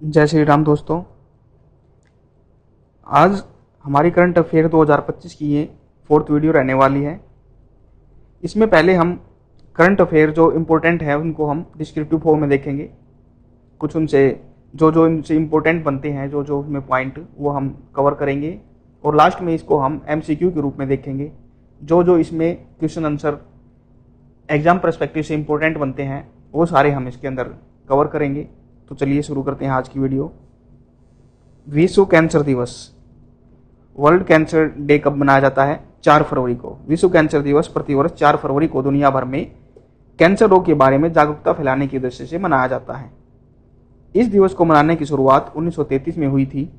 जय श्री राम दोस्तों। आज हमारी करंट अफेयर 2025 की ये 4th वीडियो रहने वाली है। इसमें पहले हम करंट अफेयर जो इम्पोर्टेंट है उनको हम डिस्क्रिप्टिव फॉर्म में देखेंगे। कुछ उनसे जो इनसे इम्पोर्टेंट बनते हैं, जो उसमें पॉइंट वो हम कवर करेंगे और लास्ट में इसको हम MCQ के रूप में देखेंगे। जो इसमें क्वेश्चन आंसर एग्जाम पर्सपेक्टिव से इम्पोर्टेंट बनते हैं वो सारे हम इसके अंदर कवर करेंगे। तो चलिए शुरू करते हैं आज की वीडियो। विश्व कैंसर दिवस, वर्ल्ड कैंसर डे कब मनाया जाता है? 4 फरवरी को। विश्व कैंसर दिवस प्रतिवर्ष 4 फरवरी को दुनिया भर में कैंसर रोग के बारे में जागरूकता फैलाने के उद्देश्य से मनाया जाता है। इस दिवस को मनाने की शुरुआत 1933 में हुई थी।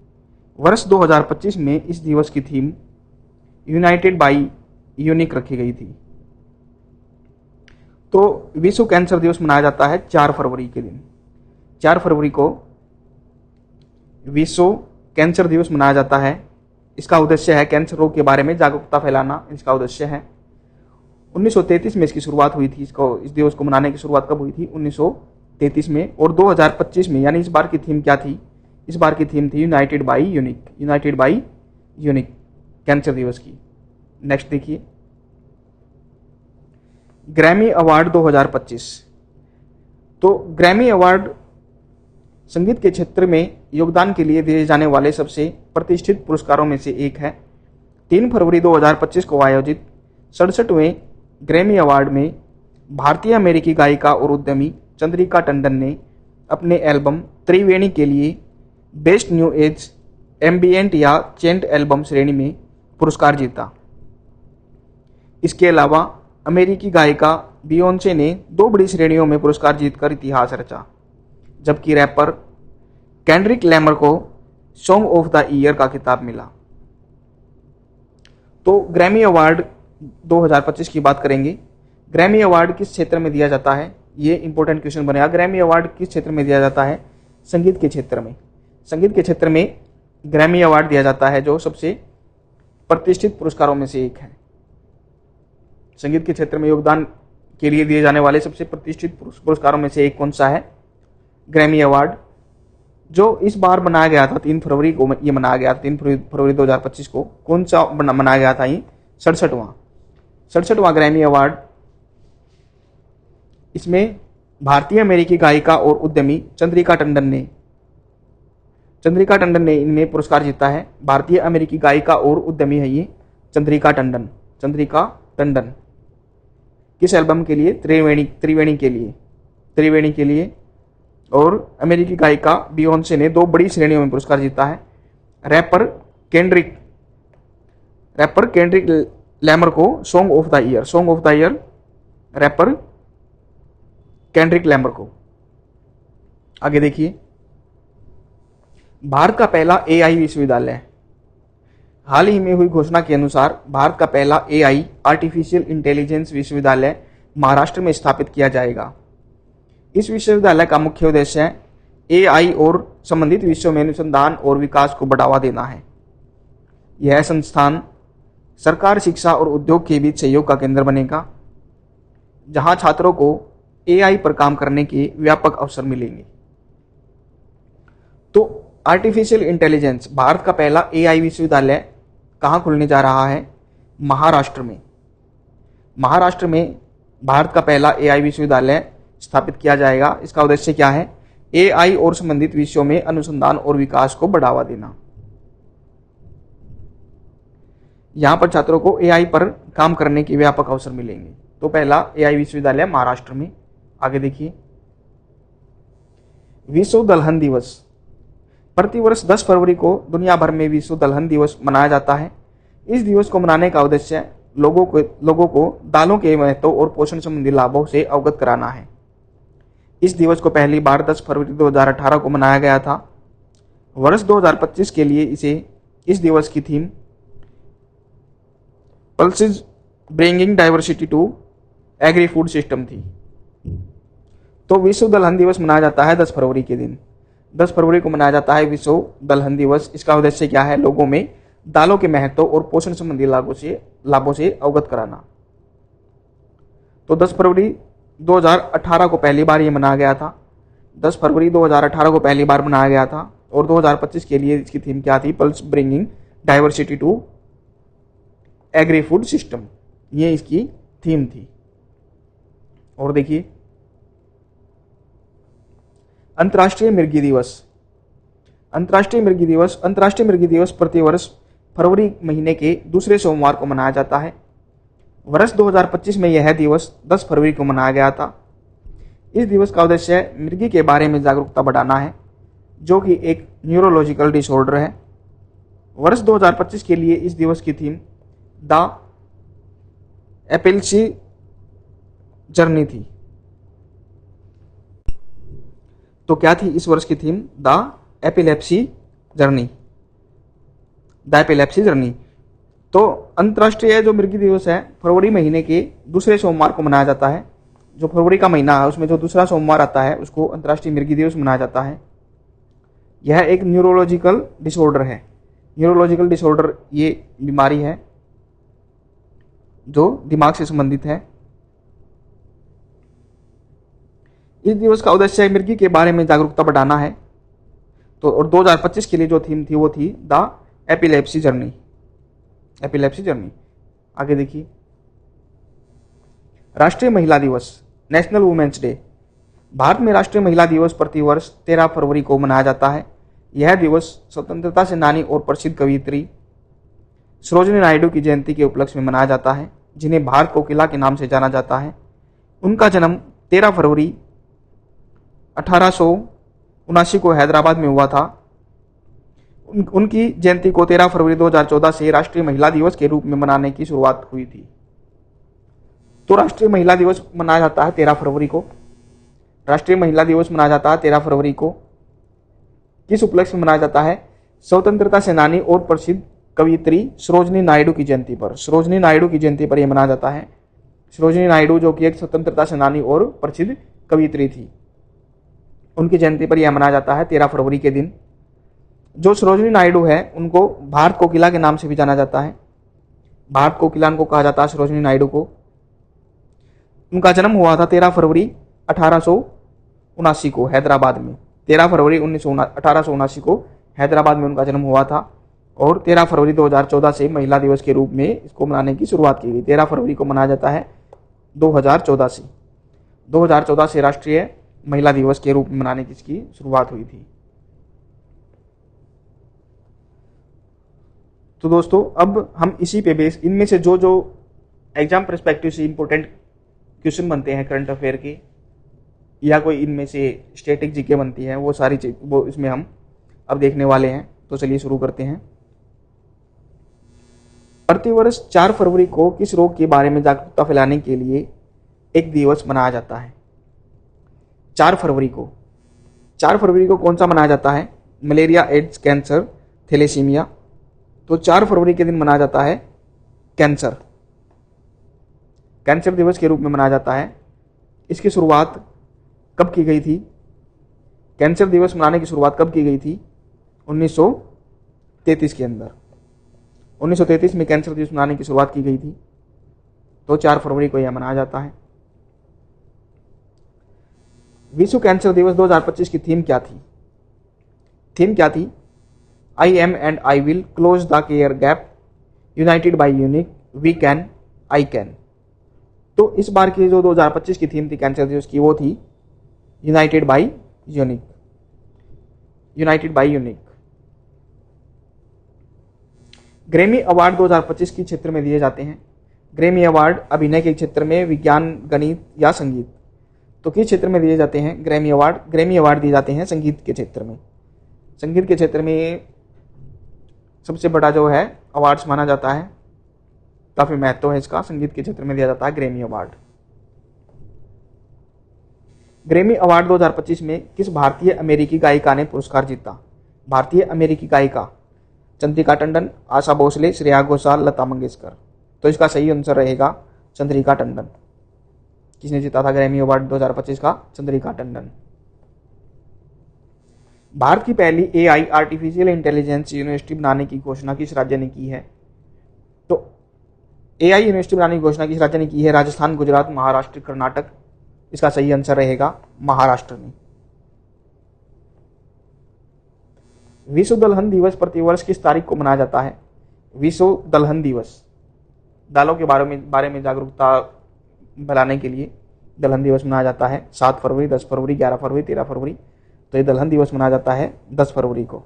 वर्ष 2025 में इस दिवस की थीम यूनाइटेड बाई यूनिक रखी गई थी। तो विश्व कैंसर दिवस मनाया जाता है 4 फरवरी के दिन। 4 फरवरी को विश्व कैंसर दिवस मनाया जाता है। इसका उद्देश्य है कैंसर रोग के बारे में जागरूकता फैलाना, इसका उद्देश्य है। 1933 में इसकी शुरुआत हुई थी। इस दिवस को मनाने की शुरुआत कब हुई थी? 1933 में। और 2025 में, यानी इस बार की थीम क्या थी? इस बार की थीम थी United by unique, United by unique cancer दिवस की। नेक्स्ट देखिए, ग्रैमी अवार्ड 2025। तो ग्रैमी अवार्ड संगीत के क्षेत्र में योगदान के लिए दिए जाने वाले सबसे प्रतिष्ठित पुरस्कारों में से एक है। 3 फरवरी 2025 को आयोजित 67वें ग्रैमी अवार्ड में भारतीय अमेरिकी गायिका और उद्यमी चंद्रिका टंडन ने अपने एल्बम त्रिवेणी के लिए बेस्ट न्यू एज एम्बिएंट या चेंट एल्बम श्रेणी में पुरस्कार जीता। इसके अलावा अमेरिकी गायिका बियोंसे ने 2 बड़ी श्रेणियों में पुरस्कार जीतकर इतिहास रचा, जबकि रैपर केंड्रिक लैमर को सॉन्ग ऑफ द ईयर का खिताब मिला। तो ग्रैमी अवार्ड 2025 की बात करेंगे। ग्रैमी अवार्ड किस क्षेत्र में दिया जाता है? ये इंपॉर्टेंट क्वेश्चन बनेगा। ग्रैमी अवार्ड किस क्षेत्र में दिया जाता है? संगीत के क्षेत्र में। संगीत के क्षेत्र में ग्रैमी अवार्ड दिया जाता है, जो सबसे प्रतिष्ठित पुरस्कारों में से एक है। संगीत के क्षेत्र में योगदान के लिए दिए जाने वाले सबसे प्रतिष्ठित पुरस्कारों में से एक कौन सा है? ग्रैमी अवार्ड, जो इस बार मनाया गया था 3 फरवरी को। ये मनाया गया 3 फरवरी 2025 को। कौन सा मनाया गया था? ये 67वां ग्रैमी अवार्ड। इसमें भारतीय अमेरिकी गायिका और उद्यमी चंद्रिका टंडन ने इनमें पुरस्कार जीता है। भारतीय अमेरिकी गायिका और उद्यमी है ये चंद्रिका टंडन। किस एल्बम के लिए? त्रिवेणी के लिए। और अमेरिकी गायिका बियोंसे ने 2 बड़ी श्रेणियों में पुरस्कार जीता है। रैपर केंड्रिक लैमर को song of the year, rapper Kendrick Lamar को। आगे देखिए, भारत का पहला AI विश्वविद्यालय। हाल ही में हुई घोषणा के अनुसार भारत का पहला AI आर्टिफिशियल इंटेलिजेंस विश्वविद्यालय महाराष्ट्र में स्थापित किया जाएगा। इस विश्वविद्यालय का मुख्य उद्देश्य AI और संबंधित विषयों में अनुसंधान और विकास को बढ़ावा देना है। यह संस्थान सरकार, शिक्षा और उद्योग के बीच सहयोग का केंद्र बनेगा, जहां छात्रों को AI पर काम करने के व्यापक अवसर मिलेंगे। तो आर्टिफिशियल इंटेलिजेंस, भारत का पहला AI विश्वविद्यालय कहां खुलने जा रहा है? महाराष्ट्र में भारत का पहला AI विश्वविद्यालय स्थापित किया जाएगा। इसका उद्देश्य क्या है? AI और संबंधित विषयों में अनुसंधान और विकास को बढ़ावा देना। यहां पर छात्रों को AI पर काम करने के व्यापक अवसर मिलेंगे। तो पहला AI विश्वविद्यालय महाराष्ट्र में। आगे देखिए, विश्व दलहन दिवस। प्रतिवर्ष 10 फरवरी को दुनिया भर में विश्व दलहन दिवस मनाया जाता है। इस दिवस को मनाने का उद्देश्य लोगों को दालों के महत्व और पोषण संबंधी लाभों से अवगत कराना है। इस दिवस को पहली बार 10 फरवरी 2018 को मनाया गया था। वर्ष 2025 के लिए इस दिवस की theme pulses bringing diversity to agri food system थी। तो विश्व दलहन दिवस मनाया जाता है 10 फरवरी के दिन। 10 फरवरी को मनाया जाता है विश्व दलहन दिवस। इसका उद्देश्य क्या है? लोगों में दालों के महत्व और पोषण संबंधी लाभों से अवगत कराना। तो 10 फरवरी 2018 को पहली बार ये मनाया गया था। 10 फरवरी 2018 को पहली बार बनाया गया था। और 2025 के लिए इसकी थीम क्या थी? Pulse bringing diversity to agri food system, ये इसकी थीम थी। और देखिए, अंतर्राष्ट्रीय मिर्गी दिवस। अंतर्राष्ट्रीय मिर्गी दिवस प्रतिवर्ष फरवरी महीने के दूसरे सोमवार को मनाया जाता है। वर्ष 2025 में यह दिवस 10 फरवरी को मनाया गया था। इस दिवस का उद्देश्य मिर्गी के बारे में जागरूकता बढ़ाना है, जो कि एक न्यूरोलॉजिकल डिसऑर्डर है। वर्ष 2025 के लिए इस दिवस की थीम द एपिलेप्सी जर्नी थी। तो क्या थी इस वर्ष की theme? The epilepsy journey. The epilepsy journey. तो अंतर्राष्ट्रीय जो मिर्गी दिवस है फरवरी महीने के दूसरे सोमवार को मनाया जाता है। जो फरवरी का महीना है उसमें जो दूसरा सोमवार आता है उसको अंतर्राष्ट्रीय मिर्गी दिवस मनाया जाता है। यह एक न्यूरोलॉजिकल डिसऑर्डर है। न्यूरोलॉजिकल डिसऑर्डर ये बीमारी है जो दिमाग से संबंधित है। इस दिवस का उद्देश्य मिर्गी के बारे में जागरूकता बढ़ाना है। तो और 2025 के लिए जो थीम थी वो थी the epilepsy journey. Epilepsy journey. आगे देखिए, राष्ट्रीय महिला दिवस, नेशनल वुमेन्स डे। भारत में राष्ट्रीय महिला दिवस प्रतिवर्ष 13 फरवरी को मनाया जाता है। यह दिवस स्वतंत्रता सेनानी और प्रसिद्ध कवयित्री सरोजिनी नायडू की जयंती के उपलक्ष्य में मनाया जाता है, जिन्हें भारत कोकिला के नाम से जाना जाता है। उनका जन्म 13 फरवरी 1879 को हैदराबाद में हुआ था। उनकी जयंती को 13 फरवरी 2014 से राष्ट्रीय महिला दिवस के रूप में मनाने की शुरुआत हुई थी। तो राष्ट्रीय महिला दिवस मनाया जाता है 13 फरवरी को। राष्ट्रीय महिला दिवस मनाया जाता है 13 फरवरी को। किस उपलक्ष्य में मनाया जाता है? स्वतंत्रता सेनानी और प्रसिद्ध कवयित्री सरोजिनी नायडू की जयंती पर। सरोजिनी नायडू की जयंती पर यह मनाया जाता है। सरोजिनी नायडू जो कि एक स्वतंत्रता सेनानी और प्रसिद्ध कवयित्री थी, उनकी जयंती पर यह मनाया जाता है 13 फरवरी के दिन। जो सरोजिनी नायडू है उनको भारत कोकिला के नाम से भी जाना जाता है। भारत कोकिला उनको कहा जाता है, सरोजिनी नायडू को। उनका जन्म हुआ था 13 फरवरी 1879 को हैदराबाद में। 13 फरवरी 1879 को हैदराबाद में उनका जन्म हुआ था। और 13 फरवरी 2014 से महिला दिवस के रूप में इसको मनाने की शुरुआत की गई। 13 फरवरी को मनाया जाता है 2014 से। 2014 से राष्ट्रीय महिला दिवस के रूप में मनाने की इसकी शुरुआत हुई थी। तो दोस्तों, अब हम इसी पे बेस इनमें से जो जो एग्जाम पर्सपेक्टिव से इंपॉर्टेंट क्वेश्चन बनते हैं करंट अफेयर के, या कोई इनमें से स्टैटिक जीके बनती है, वो सारी चीज वो इसमें हम अब देखने वाले हैं। तो चलिए शुरू करते हैं। प्रतिवर्ष 4 फरवरी को किस रोग के बारे में जागरूकता फैलाने के लिए एक दिवस मनाया जाता है? 4 फरवरी को। 4 फरवरी को कौन सा मनाया जाता है? Malaria, AIDS, cancer, thalassemia. तो 4 फरवरी के दिन मनाया जाता है कैंसर दिवस के रूप में मनाया जाता है। इसकी शुरुआत कब की गई थी? कैंसर दिवस मनाने की शुरुआत कब की गई थी? 1933 के अंदर। 1933 में कैंसर दिवस मनाने की शुरुआत की गई थी। तो 4 फरवरी को यह मनाया जाता है। विश्व कैंसर दिवस 2025 की थीम क्या थी? थीम क्या थी? I am and I will close the care gap, united by unique, we can, I can. तो इस बार की जो 2025 की थीम थी कैंसर दिवस की, वो थी United by unique. United by unique. Grammy award 2025 के क्षेत्र में दिए जाते हैं। ग्रैमी अवार्ड अभिनय के क्षेत्र में, विज्ञान, गणित या संगीत। तो किस क्षेत्र में दिए जाते हैं ग्रैमी अवार्ड? ग्रैमी अवार्ड दिए जाते हैं संगीत के क्षेत्र में। संगीत के क्षेत्र में सबसे बड़ा जो है अवार्ड्स माना जाता है, काफी महत्व है इसका। संगीत के क्षेत्र में दिया जाता है ग्रैमी अवार्ड। ग्रैमी अवार्ड 2025 में किस भारतीय अमेरिकी गायिका ने पुरस्कार जीता? भारतीय अमेरिकी गायिका चंद्रिका टंडन, आशा भोसले, श्रेया घोषाल, लता मंगेशकर। तो इसका सही आंसर रहेगा चंद्रिका टंडन। किसने जीता था ग्रैमी अवार्ड 2025 का? चंद्रिका टंडन। भारत की पहली एआई आर्टिफिशियल इंटेलिजेंस यूनिवर्सिटी बनाने की घोषणा किस राज्य ने की है? तो एआई यूनिवर्सिटी बनाने की घोषणा किस राज्य ने की है? राजस्थान, गुजरात, महाराष्ट्र, कर्नाटक। इसका सही आंसर रहेगा महाराष्ट्र में। विश्व दलहन दिवस प्रतिवर्ष किस तारीख को मनाया जाता है? विश्व दलहन दिवस, दालों के बारे में जागरूकता फैलाने के लिए दलहन दिवस मनाया जाता है। 7 फरवरी, 10 फरवरी, 11 फरवरी, 13 फरवरी। तो ये दलहन दिवस मनाया जाता है 10 फरवरी को।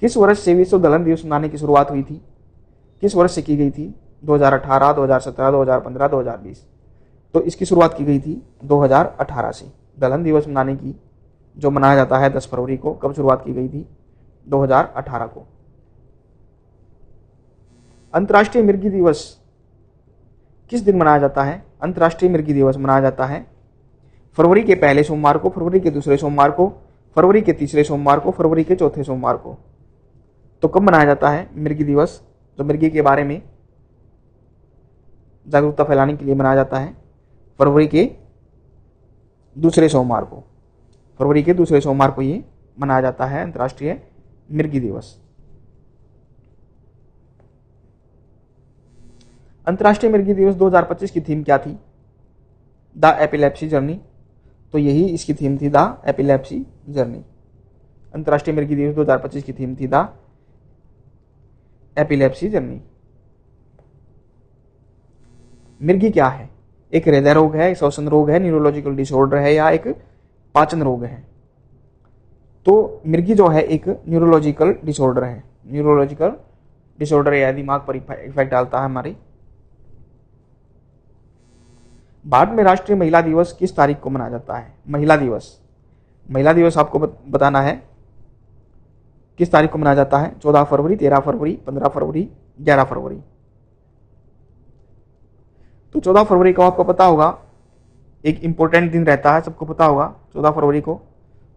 किस वर्ष से विश्व दलहन दिवस मनाने की शुरुआत हुई थी? किस वर्ष से की गई थी? 2018, 2017, 2015, 2020। तो इसकी शुरुआत की गई थी 2018 से। दलहन दिवस मनाने की जो मनाया जाता है 10 फरवरी को, कब शुरुआत की गई थी? 2018 को। अंतर्राष्ट्रीय मिर्गी दिवस किस दिन मनाया जाता है? अंतर्राष्ट्रीय मिर्गी दिवस मनाया जाता है फरवरी के पहले सोमवार को, फरवरी के दूसरे सोमवार को, फरवरी के तीसरे सोमवार को, फरवरी के चौथे सोमवार को। तो कब मनाया जाता है मिर्गी दिवस? तो मिर्गी के बारे में जागरूकता फैलाने के लिए मनाया जाता है फरवरी के दूसरे सोमवार को। फरवरी के दूसरे सोमवार को ये मनाया जाता है अंतर्राष्ट्रीय मिर्गी दिवस। अंतर्राष्ट्रीय मिर्गी दिवस 2025 की थीम क्या थी? The epilepsy journey. तो यही इसकी थीम थी, द एपिलेप्सी जर्नी। अंतर्राष्ट्रीय मिर्गी दिवस 2025 की थीम थी द एपिलेप्सी जर्नी। मिर्गी क्या है? एक हृदय रोग है, एक श्वसन रोग है, न्यूरोलॉजिकल डिसऑर्डर है, या एक पाचन रोग है? तो मिर्गी जो है एक न्यूरोलॉजिकल डिसऑर्डर है। न्यूरोलॉजिकल डिसऑर्डर या दिमाग पर इफेक्ट डालता है हमारी। भारत में राष्ट्रीय महिला दिवस किस तारीख को मनाया जाता है? महिला दिवस, महिला दिवस आपको बताना है किस तारीख को मनाया जाता है? 14 फरवरी, 13 फरवरी, 15 फरवरी, 11 फरवरी। तो 14 फरवरी को आपको पता होगा एक इंपॉर्टेंट दिन रहता है, सबको पता होगा 14 फरवरी को।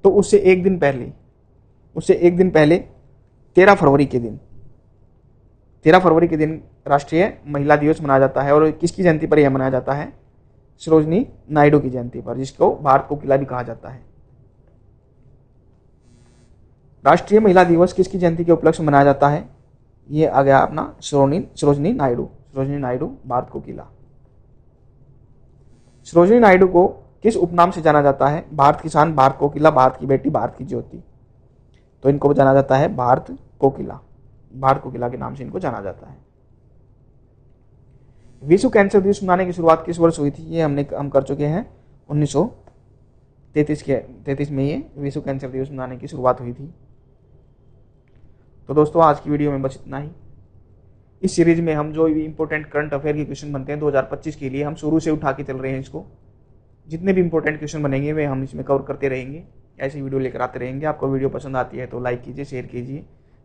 तो उससे एक दिन पहले 13 फरवरी के दिन, 13 फरवरी के दिन राष्ट्रीय महिला दिवस मनाया जाता है। और किसकी जयंती पर यह मनाया जाता है? सरोजिनी नायडू की जयंती पर, जिसको भारत कोकिला भी कहा जाता है। राष्ट्रीय महिला दिवस किसकी जयंती के उपलक्ष्य में मनाया जाता है? ये आ गया अपना सरोजिनी नायडू, भारत कोकिला। सरोजिनी नायडू को किस उपनाम से जाना जाता है? भारत की शान, भारत कोकिला, भारत की बेटी, भारत की ज्योति। तो इनको जाना जाता है भारत कोकिला के नाम से इनको जाना जाता है। विश्व कैंसर दिवस मनाने की शुरुआत किस वर्ष हुई थी? ये हम कर चुके हैं 1933 में ये विश्व कैंसर दिवस मनाने की शुरुआत हुई थी। तो दोस्तों आज की वीडियो में बस इतना ही। इस सीरीज में हम जो भी इंपॉर्टेंट करंट अफेयर के क्वेश्चन बनते हैं 2025 के लिए, हम शुरू से उठा के चल रहे हैं इसको। जितने भी इंपॉर्टेंट क्वेश्चन बनेंगे वे हम इसमें कवर करते रहेंगे, ऐसी वीडियो लेकर आते रहेंगे। आपको वीडियो पसंद आती है तो लाइक कीजिए, शेयर कीजिए,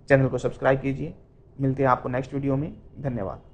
चैनल को सब्सक्राइब कीजिए। मिलते हैं आपको नेक्स्ट वीडियो में। धन्यवाद।